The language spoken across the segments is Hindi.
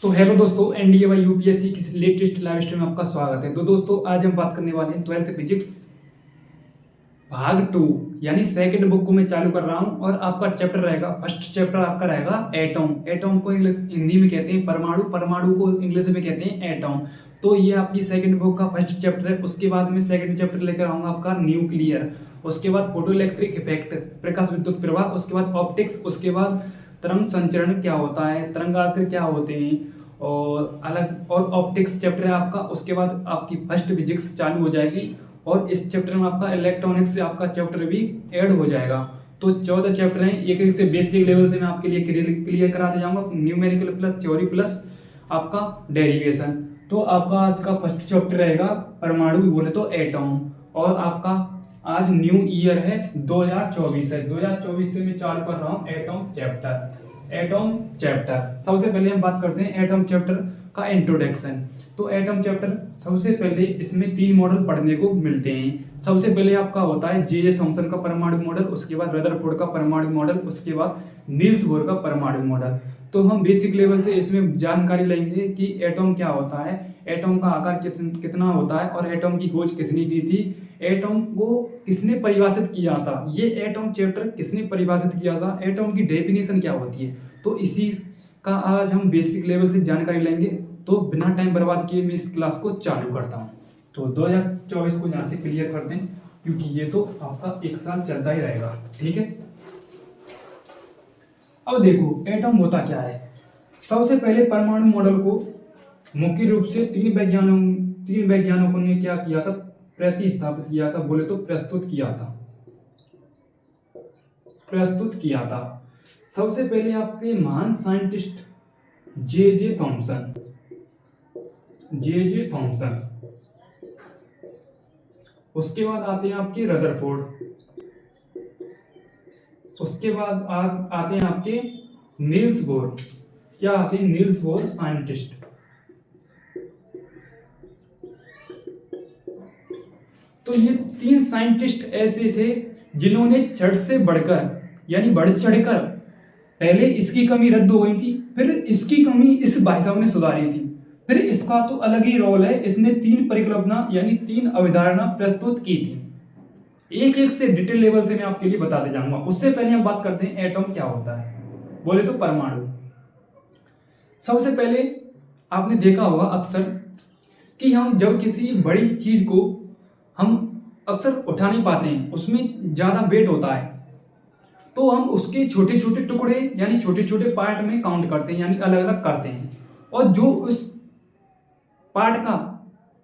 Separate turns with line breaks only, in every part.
तो हेलो दोस्तों, एनडीए व यूपीएससी की लेटेस्ट लाइव स्ट्रीम में आपका स्वागत है। तो दोस्तों आज हम बात करने वाले हैं 12th फिजिक्स भाग 2 यानी सेकंड बुक को मैं चालू कर रहा हूं और आपका चैप्टर रहेगा, फर्स्ट चैप्टर आपका रहेगा एटॉम। एटॉम को इंग्लिश हिंदी में कहते हैं परमाणु, परमाणु को इंग्लिश में कहते हैं एटॉम। तो ये आपकी सेकंड बुक का फर्स्ट चैप्टर है। उसके बाद मैं सेकंड चैप्टर लेकर आऊंगा आपका न्यूक्लियर, उसके बाद फोटो इलेक्ट्रिक इफेक्ट, प्रकाश विद्युत प्रवाह, उसके बाद ऑप्टिक्स, उसके बाद तरंग संचरण क्या होता है, तरंगाग्र क्या होते हैं और अलग और ऑप्टिक्स चैप्टर है आपका। उसके बाद आपकी फर्स्ट फिजिक्स चालू हो जाएगी और इस चैप्टर में आपका इलेक्ट्रॉनिक्स से आपका चैप्टर भी ऐड हो जाएगा। तो 14 चैप्टर हैं, एक एक से बेसिक लेवल से मैं आपके लिए क्लियर कराते जाऊंगा, न्यूमेरिकल प्लस थ्योरी प्लस आपका डेरिवेशन। तो आपका आज का फर्स्ट चैप्टर रहेगा परमाणु, बोले तो एटॉम। और आपका आज न्यू ईयर है 2024 है, 2024 से मैं चालू कर रहा हूँ एटॉम चैप्टर। एटॉम चैप्टर सबसे पहले हम बात करते हैं एटॉम चैप्टर का इंट्रोडक्शन। तो एटॉम चैप्टर सबसे पहले इसमें 3 मॉडल पढ़ने को मिलते हैं। सबसे पहले आपका होता है जे थॉमसन का परमाणु मॉडल, उसके बाद रदरफोर्ड का परमाणु मॉडल, उसके बाद नील्स बोर का परमाणु मॉडल। तो हम बेसिक लेवल से इसमें जानकारी लेंगे कि एटॉम क्या होता है, एटॉम का आकार कितना होता है और एटॉम की खोज किसने की थी, एटॉम को किसने परिभाषित किया था, ये एटॉम चैप्टर किसने परिभाषित किया था, एटॉम की डेफिनेशन क्या होती है। तो इसी का आज हम बेसिक लेवल से जानकारी लेंगे। तो बिना टाइम बर्बाद किए मैं इस क्लास को चालू करता हूँ। तो 2024 को यहाँ से क्लियर कर दें क्योंकि ये तो आपका एक साल चलता ही रहेगा, ठीक है। अब देखो एटॉम होता क्या है। सबसे पहले परमाणु मॉडल को मुख्य रूप से तीन वैज्ञानिकों ने क्या किया था, प्रतिस्थापित किया था, बोले तो प्रस्तुत किया था। सबसे पहले आपके महान साइंटिस्ट जे थॉमसन, उसके बाद आते हैं आपके रदरफोर्ड, उसके बाद आते हैं आपके नील्स बोर। क्या आते हैं? Niels Bohr scientist. तो ये 3 साइंटिस्ट ऐसे थे जिन्होंने चढ़ से बढ़कर यानी बढ़ चढ़कर पहले इसकी कमी रद्द हो गई थी, फिर इसकी कमी इस भाई साहब ने सुधारी थी, फिर इसका तो अलग ही रोल है, इसने 3 परिकल्पना यानी 3 अवधारणा प्रस्तुत की थी। एक एक से डिटेल लेवल से मैं आपके लिए बताते जाऊंगा। उससे पहले हम बात करते हैं एटॉम क्या होता है, बोले तो परमाणु। सबसे पहले आपने देखा होगा अक्सर कि हम जब किसी बड़ी चीज को हम अक्सर उठा नहीं पाते हैं, उसमें ज्यादा वेट होता है, तो हम उसके छोटे छोटे टुकड़े यानी छोटे छोटे पार्ट में काउंट करते हैं यानी अलग अलग करते हैं, और जो उस पार्ट का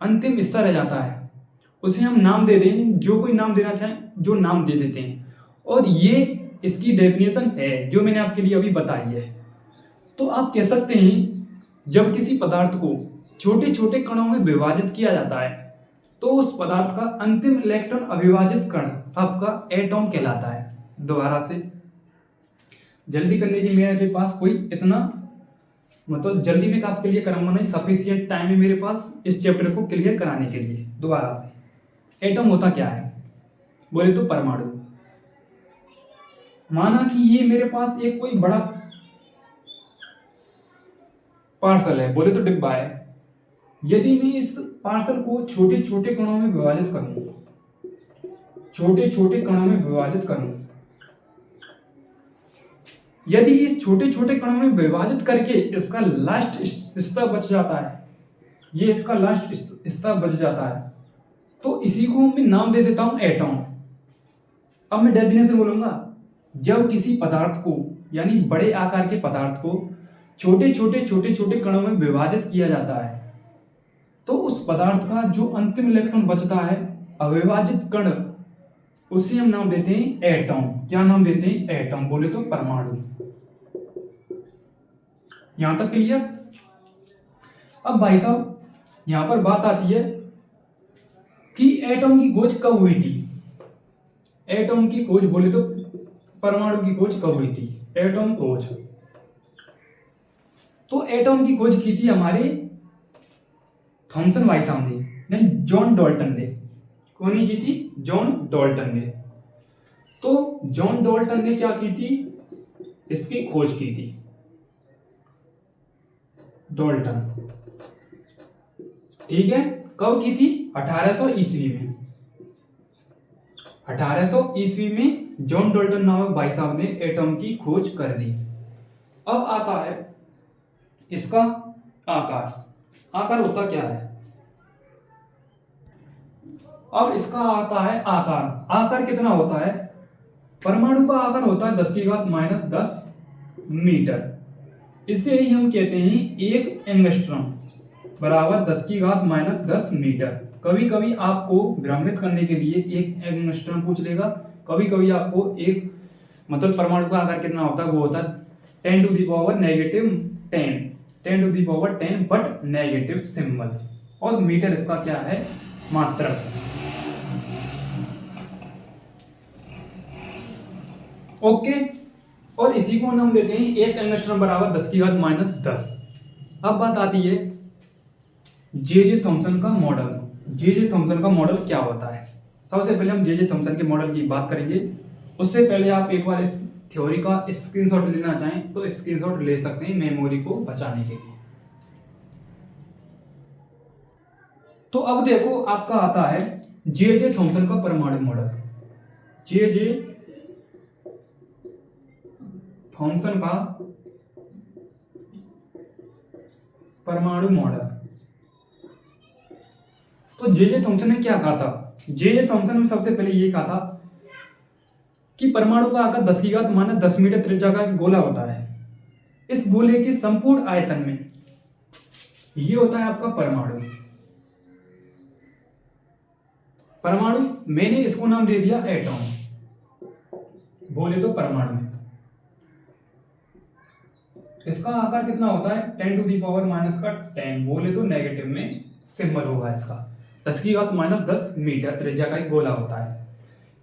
अंतिम हिस्सा रह जाता है उसे हम नाम दे दें, जो कोई नाम देना चाहे जो नाम दे देते हैं। और ये इसकी डेफिनेशन है जो मैंने आपके लिए अभी बताई है। तो आप कह सकते हैं जब किसी पदार्थ को छोटे छोटे कणों में विभाजित किया जाता है तो उस पदार्थ का अंतिम इलेक्ट्रॉन अविभाजित कण आपका एटॉम कहलाता है। दोबारा से जल्दी करने की मेरे पास कोई इतना मतलब जल्दी में आपके लिए कराऊंगा नहीं, सफिशिएंट टाइम है मेरे पास इस चैप्टर को क्लियर कराने के लिए। दोबारा से एटॉम होता क्या है, बोले तो परमाणु। माना कि ये मेरे पास एक कोई बड़ा पार्सल है, बोले तो डिब्बा है। यदि मैं इस पार्सल को छोटे छोटे कणों में विभाजित करूं, यदि इस छोटे छोटे कणों में विभाजित करके इसका लास्ट हिस्सा बच जाता है, ये इसका लास्ट हिस्सा बच जाता है, तो इसी को मैं नाम दे देता हूं एटॉम। अब मैं डेफिनेशन बोलूंगा, जब किसी पदार्थ को यानी बड़े आकार के पदार्थ को छोटे छोटे कणों में विभाजित किया जाता है तो उस पदार्थ का जो अंतिम इलेक्ट्रॉन बचता है अविभाजित कण, उसे हम नाम देते हैं एटॉम। क्या नाम देते हैं? एटॉम, बोले तो परमाणु। यहां तक क्लियर। अब भाई साहब यहां पर बात आती है कि एटॉम की खोज कब हुई थी। एटॉम की खोज बोले तो परमाणु की खोज कब हुई थी, एटॉम खोज। तो एटॉम की खोज की थी हमारे थॉमसन भाई साहब ने, नहीं जॉन डाल्टन ने। कौन की थी? जॉन डाल्टन ने। तो जॉन डाल्टन ने क्या की थी? इसकी खोज की थी। डाल्टन। ठीक है, कब की थी? 1800 ईस्वी में। 1800 ईस्वी में जॉन डाल्टन नामक भाई साहब ने एटम की खोज कर दी। अब आता है इसका आकार। आकार होता क्या है? अब इसका आता है आकार। आकार कितना होता है? परमाणु का आकार होता है 10⁻⁻10 मीटर। इससे ही हम कहते हैं 1 एंगस्ट्रॉम बराबर 10⁻⁻10 मीटर। कभी कभी आपको भ्रमित करने के लिए 1 एंगस्ट्रॉम पूछ लेगा, कभी कभी आपको एक मतलब परमाणु का आकार कितना होता है वो होता है 10⁻⁻10 बट नेगेटिव सिंबल। और मीटर इसका क्या है? मात्रक। ओके, और इसी को नाम देते हैं 1 एंगस्ट्रॉम बराबर 10⁻⁻10। अब बात आती है जे थॉम्सन का मॉडल। जे थॉम्सन का मॉडल क्या होता है? सबसे पहले हम जे थॉम्सन के मॉडल की बात करेंगे। उससे पहले आप एक बार इस थ्योरी का स्क्रीनशॉट लेना चाहें तो स्क्रीनशॉट ले सकते हैं मेमोरी को बचाने के लिए। तो अब देखो आपका आता है जे थॉम्सन का परमाणु मॉडल। जे थॉम्सन का परमाणु मॉडल। तो जे थॉम्सन ने क्या कहा था? जे थॉम्सन ने सबसे पहले ये कहा था कि परमाणु का आकार 10⁻10 मीटर त्रिज्या का गोला होता है। इस गोले के संपूर्ण आयतन में ये होता है आपका परमाणु। परमाणु मैंने इसको नाम दे दिया एटॉम, बोले तो परमाणु। इसका आकार कितना होता है? 10⁻⁻10, बोले तो नेगेटिव में सिंबल होगा इसका। 10⁻10 मीटर त्रिज्या का एक गोला होता है।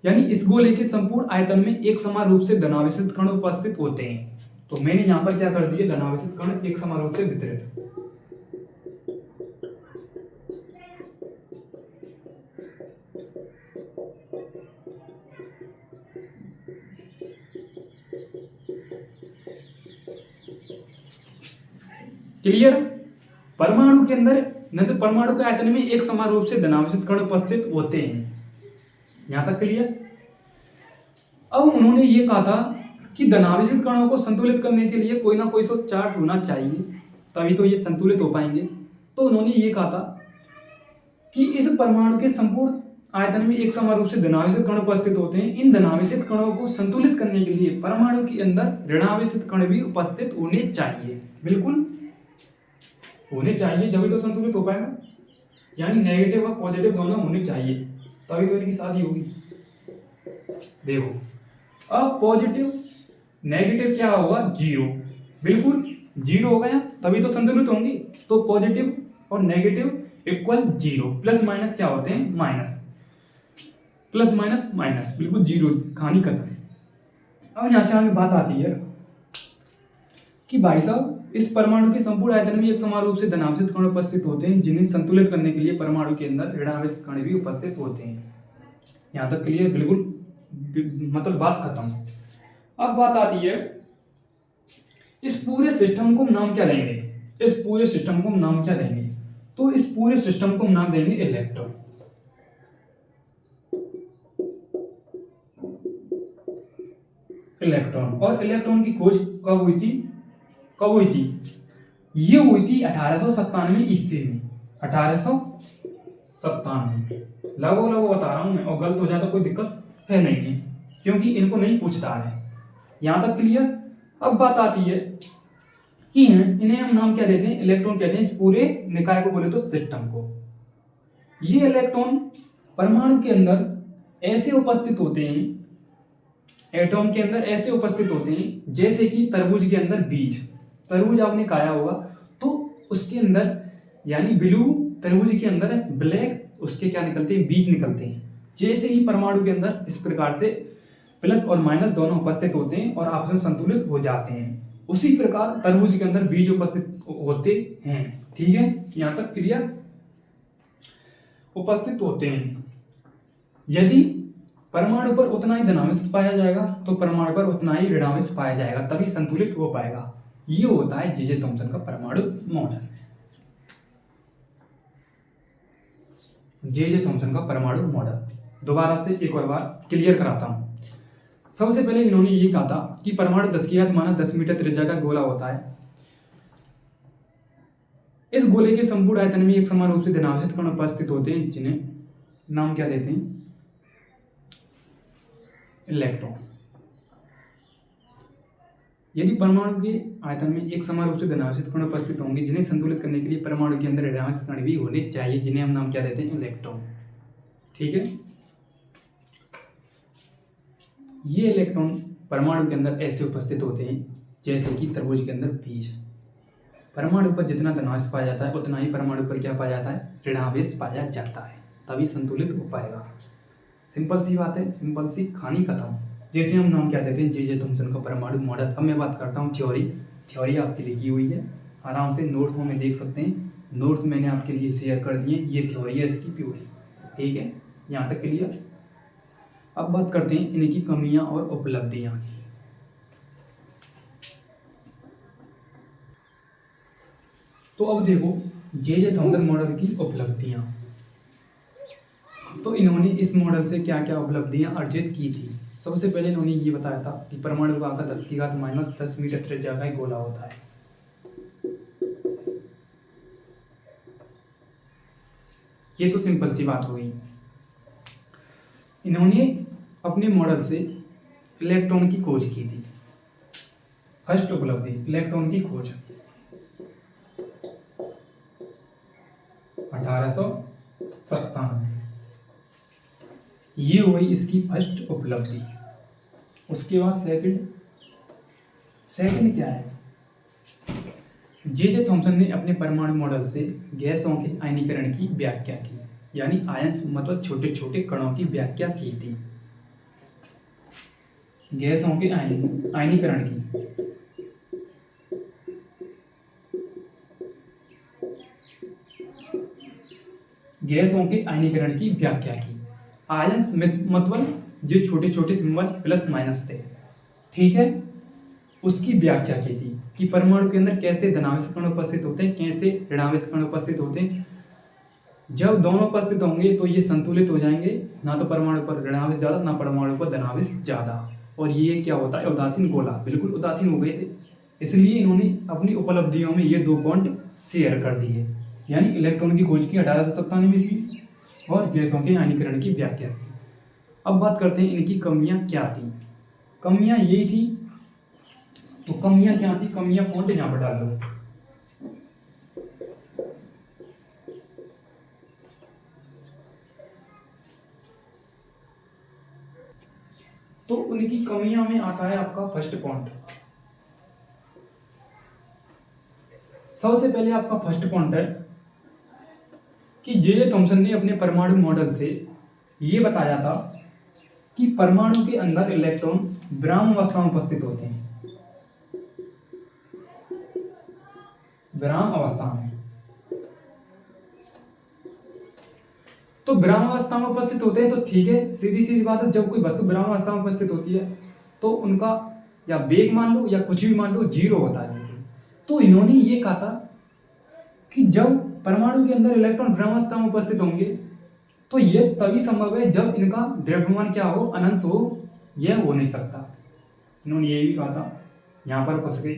यानी इस गोले के संपूर्ण आयतन में एक समान रूप से धनावेशित कण उपस्थित होते हैं। तो मैंने यहां पर क्या कर दिया? धनावेशित कण एक समान रूप से वितरित। क्लियर? परमाणु के अंदर मतलब परमाणु के आयतन में एक समान रूप से धनावेशित कण उपस्थित होते हैं। यहां तक क्लियर? अब उन्होंने ये कहा था कि धनावेशित कणों को संतुलित करने के लिए कोई ना कोई सो चार्ट होना चाहिए, तभी तो ये संतुलित हो पाएंगे। तो उन्होंने ये कहा था कि इस परमाणु के संपूर्ण आयतन में एक समान रूप से धनावेशित कण उपस्थित होते हैं। इन धनावेशित कणों को संतुलित करने के लिए परमाणु के अंदर ऋणावेशित कण भी उपस्थित होने चाहिए। बिल्कुल होने चाहिए, जब तो संतुलित हो पाएगा। यानी नेगेटिव और पॉजिटिव दोनों होने चाहिए, तभी तो इनकी शादी होगी। देखो अब पॉजिटिव नेगेटिव क्या होगा? 0। बिल्कुल 0 हो गया, तभी तो संतुलित होंगी। तो पॉजिटिव और नेगेटिव इक्वल 0। प्लस माइनस क्या होते हैं? माइनस। प्लस माइनस माइनस, बिल्कुल 0, कहानी खत्म। अब यहां से आगे बात आती है कि भाई साहब इस परमाणु के संपूर्ण आयतन में एक समान रूप से धनावेशित कण उपस्थित होते हैं, जिन्हें संतुलित करने के लिए परमाणु के अंदर ऋणावेशित कण भी उपस्थित होते हैं। यहां तक क्लियर? बिल्कुल मतलब बात खत्म। अब बात आती है इस पूरे सिस्टम को नाम क्या देंगे? इस पूरे सिस्टम को नाम क्या देंगे? तो इस पूरे सिस्टम को नाम देंगे इलेक्ट्रॉन। इलेक्ट्रॉन। और इलेक्ट्रॉन की खोज कब हुई थी? कब हुई थी? ये हुई थी 1897 ईस्वी में। 1897 लगभग बता रहा हूं मैं, और गलत हो जाए तो कोई दिक्कत है नहीं है, क्योंकि इनको नहीं पूछता है। यहां तक क्लियर? अब बात आती है कि इन्हें हम नाम क्या देते हैं? इलेक्ट्रॉन कहते हैं इस पूरे निकाय को, बोले तो सिस्टम को। ये इलेक्ट्रॉन परमाणु के अंदर ऐसे उपस्थित होते हैं, एटॉम के अंदर ऐसे उपस्थित होते हैं जैसे कि तरबूज के अंदर बीज। तरबूज आपने खाया होगा, तो उसके अंदर यानी ब्लू तरबूज के अंदर ब्लैक उसके क्या निकलते हैं? बीज निकलते हैं। जैसे ही परमाणु के अंदर इस प्रकार से प्लस और माइनस दोनों उपस्थित होते हैं और आपस में संतुलित हो जाते हैं, उसी प्रकार तरबूज के अंदर बीज उपस्थित होते हैं। ठीक है, यहां तक क्लियर? उपस्थित होते हैं। यदि परमाणु पर उतना ही धनावेश पाया जाएगा तो परमाणु पर उतना ही ऋणावेश पाया जाएगा, तभी संतुलित हो पाएगा। ये होता है जे जे थॉम्सन का परमाणु मॉडल। जे जे थॉम्सन का परमाणु मॉडल दोबारा से एक और बार क्लियर कराता हूं। सबसे पहले इन्होंने ये कहा था कि परमाणु 10 मीटर त्रिज्या का गोला होता है। इस गोले के संपूर्ण आयतन में एक समान रूप से धनावेशित कण उपस्थित होते हैं, जिन्हें नाम क्या देते हैं? इलेक्ट्रॉन। यदि परमाणु के आयतन में एक समान रूप से धनावेशित कण उपस्थित होंगे, जिन्हें संतुलित करने के लिए परमाणु के अंदर ऋणावेशित कण भी होने चाहिए, जिन्हें हम नाम क्या देते हैं? इलेक्ट्रॉन। ठीक है, ये इलेक्ट्रॉन परमाणु के अंदर ऐसे उपस्थित होते हैं जैसे कि तरबूज के अंदर बीज। परमाणु पर जितना धनावेश पाया जाता है उतना ही परमाणु पर क्या पाया जाता है? ऋणावेश पाया जाता है, तभी संतुलित हो पाएगा। सिंपल सी बात है, सिंपल सी कहानी खत्म। जैसे हम नाम क्या देते हैं? जे जे थॉम्सन का परमाणु मॉडल। अब मैं बात करता हूँ थ्योरी आपके लिखी हुई है, आराम से नोट्स में देख सकते हैं। नोट्स मैंने आपके लिए शेयर कर दिए, ये थ्योरी है इसकी प्यूरी। ठीक है, यहाँ तक क्लियर। अब बात करते हैं इनकी कमियां और उपलब्धियां। तो अब देखो जे जे थॉम्सन मॉडल की उपलब्धियां। तो इन्होंने इस मॉडल से क्या क्या उपलब्धियां अर्जित की थी। सबसे पहले इन्होंने ये बताया था कि परमाणु का आकार 10⁻⁻10 मीटर त्रिज्या का एक गोला होता है। ये तो सिंपल सी बात हुई। इन्होंने अपने मॉडल से इलेक्ट्रॉन की खोज की थी। फर्स्ट उपलब्धि इलेक्ट्रॉन की खोज 1897, ये हुई इसकी फर्स्ट उपलब्धि। उसके बाद सेकंड क्या है? जे जे थॉम्सन ने अपने परमाणु मॉडल से गैसों के आयनीकरण की व्याख्या की, यानी आयंस मतलब छोटे छोटे कणों की व्याख्या की थी। गैसों के आयनीकरण की व्याख्या की। आयंस मतलब जो छोटे छोटे सिंबल प्लस माइनस थे, ठीक है, उसकी व्याख्या की थी कि परमाणु के अंदर कैसे धनावेश कण उपस्थित होते हैं, कैसे ऋणावेश कण उपस्थित होते हैं। जब दोनों उपस्थित होंगे तो ये संतुलित हो जाएंगे, ना तो परमाणु पर ऋणावेश ज्यादा ना परमाणु पर धनावेश ज्यादा। और ये क्या होता है? उदासीन गोला, बिल्कुल उदासीन हो गए थे। इसलिए इन्होंने अपनी उपलब्धियों में ये 2 पॉइंट शेयर कर दिए, यानी इलेक्ट्रॉन की खोज की 1897 ईस्वी और गैसों के आयनीकरण की व्याख्या की। अब बात करते हैं इनकी कमियां क्या थी। कमियां यही थी, तो कमियां क्या थी? कमियां पॉइंट यहां पर डाल लो। तो उनकी कमियां में आता है आपका फर्स्ट पॉइंट। सबसे पहले आपका फर्स्ट पॉइंट है कि जे जे थॉम्सन ने अपने परमाणु मॉडल से ये बताया था कि परमाणु के अंदर इलेक्ट्रॉन विराम अवस्था में उपस्थित होते हैं। विराम अवस्था में, तो विराम अवस्था में उपस्थित होते हैं तो ठीक है, सीधी सीधी बात है। जब कोई वस्तु विराम अवस्था में उपस्थित होती है तो उनका या वेग मान लो या कुछ भी मान लो, 0 होता है। तो इन्होंने ये कहा था कि जब परमाणु के अंदर इलेक्ट्रॉन विराम अवस्था में उपस्थित होंगे तो यह तभी संभव है जब इनका द्रव्यमान क्या हो? अनंत हो। यह हो नहीं सकता। इन्होंने ये भी कहा था, यहां पर फंस गए।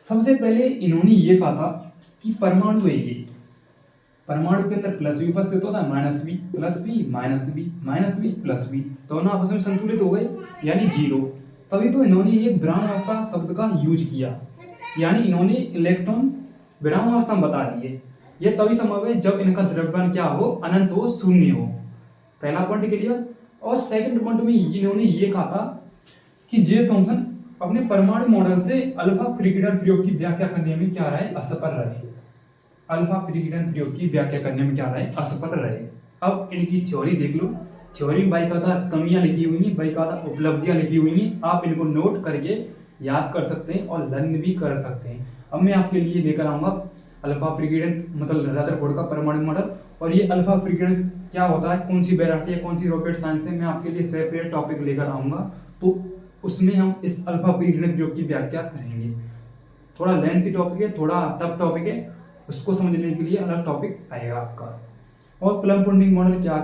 सबसे पहले इन्होंने ये कहा था कि परमाणु है ये, परमाणु के अंदर प्लस भी उपस्थित होता है, माइनस भी, प्लस भी, माइनस भी, माइनस भी, प्लस भी, दोनों आपस में संतुलित हो गए, यानी 0। तभी तो इन्होंने ये विराम अवस्था शब्द का यूज किया, यानी इन्होंने इलेक्ट्रॉन विराम अवस्था में बता दिए। यह तभी संभव है जब इनका द्रव्यमान क्या हो? अनंत हो, 0 हो। पहला पॉइंट क्लियर। और सेकंड पॉइंट में इन्होंने ये कहा था कि जे थॉम्सन अपने परमाणु मॉडल से अल्फा विकिरण प्रयोग की व्याख्या करने में क्या रहे? असफल रहे। अल्फा विकिरण प्रयोग की व्याख्या करने में क्या रहे? असफल रहे। अब इनकी थ्योरी देख लो। थ्योरी में बाकायदा कमियां लिखी हुई हैं, बाकायदा उपलब्धियां लिखी हुई हैं। आप इनको नोट करके याद कर सकते हैं और लर्न भी कर सकते हैं। अब मैं आपके लिए लेकर आऊंगा अल्फा विकिरण मतलब रदरफोर्ड का परमाणु मॉडल। और ये अल्फा विकिरण क्या होता है, कौन सी वैरायटी है, कौन सी रॉकेट साइंस है, मैं आपके लिए सेपरेट टॉपिक लेकर आऊंगा। तो उसमें हम इस अल्फा बीटा प्रयोग की व्याख्या करेंगे। थोड़ा लेंथी टॉपिक है, थोड़ा टफ टॉपिक है, उसको समझने के लिए अलग टॉपिक आएगा आपका। और प्लम पुडिंग मॉडल क्या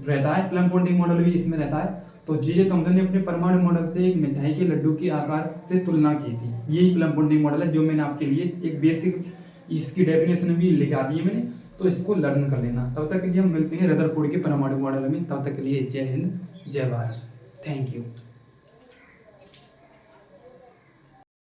रहता है, प्लम पुडिंग मॉडल भी इसमें रहता है। तो जे थॉमसन ने अपने परमाणु मॉडल से एक मिठाई के लड्डू के आकार से तुलना की थी। यही प्लम पुडिंग मॉडल है जो मैंने आपके लिए एक बेसिक इसकी डेफिनेशन भी लिखा दी है मैंने, तो इसको लर्न कर लेना। तब तक के लिए हम मिलते हैं रदरफोर्ड के परमाणु मॉडल में। तब तक के लिए जय हिंद, जय भारत, थैंक यू।